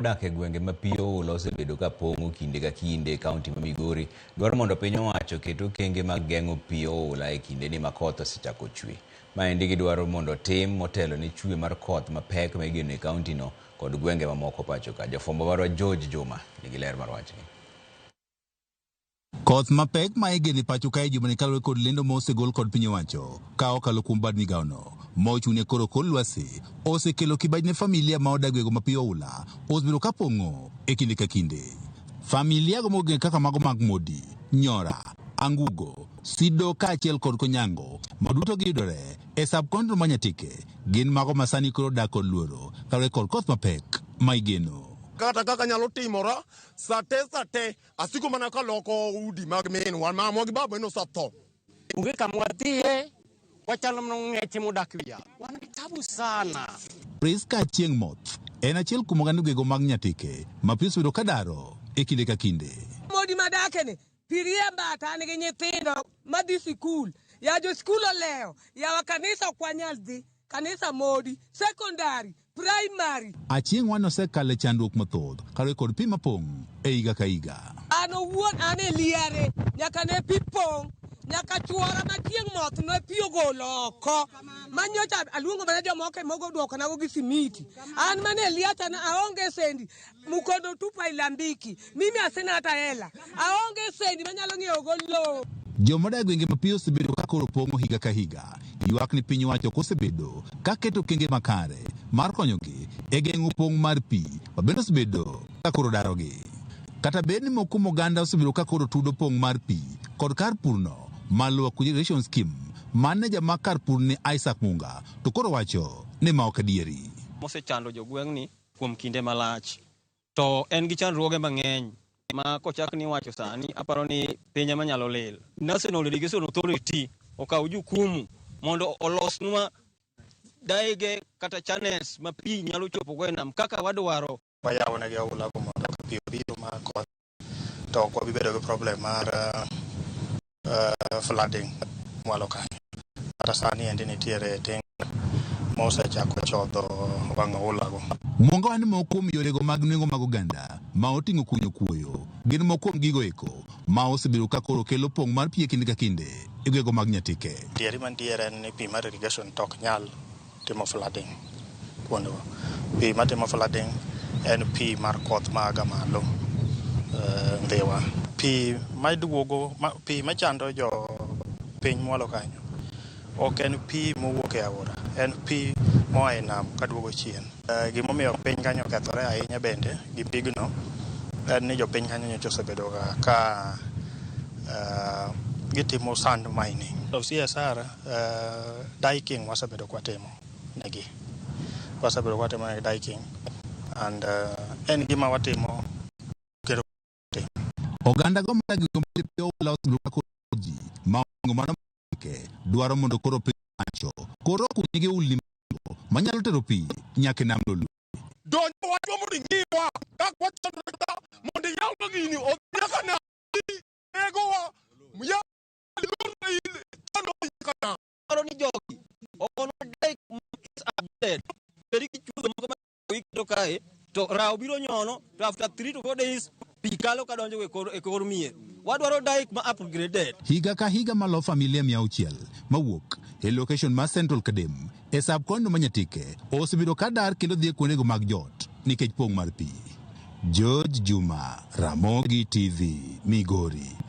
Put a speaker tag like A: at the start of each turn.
A: dak e gwenge ma pi oula osebedo ka pong'o kinde ka kinde kaunti ma Migori dwaro mondo piny owacho ket okenge mag geng'o pi oula e kinde ni ma koth osechako chwe. Maendi gidwaro mondo tim motelo ni chwe mar koth mapek ma igeno e kaunti no kod gwenge mamoko pacho ka. Jafwambo marwa George Juma nigi ler mar wachni.
B: Koth mapek ma igeno pacho kae juma ni kalore kod lendo ma osegol kod piny owacho ka okalo kuom bad migaono mochune koro kor lwasi osekelo kibaj ne familia ma odagwego ma pi oula osebedo ka pong'o e kinde ka kinde. Familia go mogeng kaka mago mag Modi, Nyora, Angugo, Sido kaachiel kod Konyango maduto giyudore e subkontinent ma Nyatike gin mago ma sani koro dak kod luoro kalore kod koth mapek ma igeno.
C: Kata kaka nyalo timora sate asiko mana ka loko udi mag minwa mamo gi babo eno satho
D: unge kamwadhie wachalo ng'eche modak wiya wan kitabu sana.
B: Priska Chieng' Moth en achiel kuom oganda gwego mag Nyatike ma pi osebedo ka daro e kinde ka kinde.
E: Modi madake ni piriemba tani gi nyithindo madhi sikul ya jo sikul oleo ya wa kanisa kwanyal dhi kanisa Modi secondary primary.
B: Achieng' wan osekale chandruok mathoth kalore kod pi mapong' e higa ka higa.
E: An owuon an e liare nyaka ne pi pong' nyaka chuora ma Chieng' Moth ne pi ogolo oko manyocha aluongo mana jomoko mogo duoko nago gi simiti an mane liata na aonge sendi mukondo tupa ilambiki mimi asina hata hela aonge sendi manyalo ng'iewo go lowo.
B: Jomodak gwenge ma pi osebedo ka koro pong'o higa ka higa ywak ni piny owacho kosebedo ka keto okenge makare mar konyogi e geng'o pong' mar pi ma bende osebedo ka koro darogi. Kata bed ni moko oganda osebedo ka koro tudo pong' mar pi kod kar purno maluwa irrigation scheme maneja mar kar pur ni Isaac Munga to koro wacho ni ma ok adieri.
F: Mosechando jogweng' ni kuom kinde malach to en gi chandruoge mang'eny ma kochak ni wacho sani aparo ni piny ema nyalo lil. National Irrigation Authority okaw jukumu mondo olosnwa daige kata channels ma pi nyalo chopo go e nam kaka wadwaro.
G: Wayawo ne oula go mondo pi obiro ma koth to ok wabibedo gi problem mar flooding mwalo kanyo. Kata sani endi nitiere ting' ma osechako chodho wang' oula go.
B: Mwongo wan moko kuom yore go mag nengo mag oganda ma oting'o kunyo kuoyo gin moko kuom gigo eko ma osebedo ka koro kelo pong' mar pi e kinde ka kinde e gwego mag Nyatike.
G: Dieri mantiere en ni pi mar irrigation tok nyal timo flooding kuonde go. Pi matimo flooding en pi mar koth maga malo Ndhiwa. Pi maduogo pi machando jo piny mwalo kanyo ok en pi mowuok e aora, en pi moa e nam kaduogo chien. Gimomiyo piny kanyo kethore ahinya bende gi pigno en ni jopiny kanyo nyocha osebedo ka gitimo sand mining. CSR diking wasebedo kwatimo negi. Wasebedo kwatimo negi diking and en gima watimo kero.
B: Oganda go mag pi oula osebedo ka ji ma ng'omano ke dwaro mondo koro piny owacho koro kunyigi ulni manyalo tero pi nyaka nam lolu.
C: donjo wacho mondo ng'iwa kak wachandra mondo yawo gini odhiaka na ego wa muya chando kana
F: Aro ni jogi ono dek is updated beri kichudo moko ma wikto kae to raw biro nyono to after 3 to 4 days pi kalo kadonjo e kor mier. Wadwaro daik ma upgraded.
B: Higa ka higa malo familia 600 mawuok e location ma Central Kadem e subkontinent ma Nyatike osebedo ka dar kendo dhi kuondego mag jot nikech pong' mar pi. George Juma, Ramogi TV, Migori.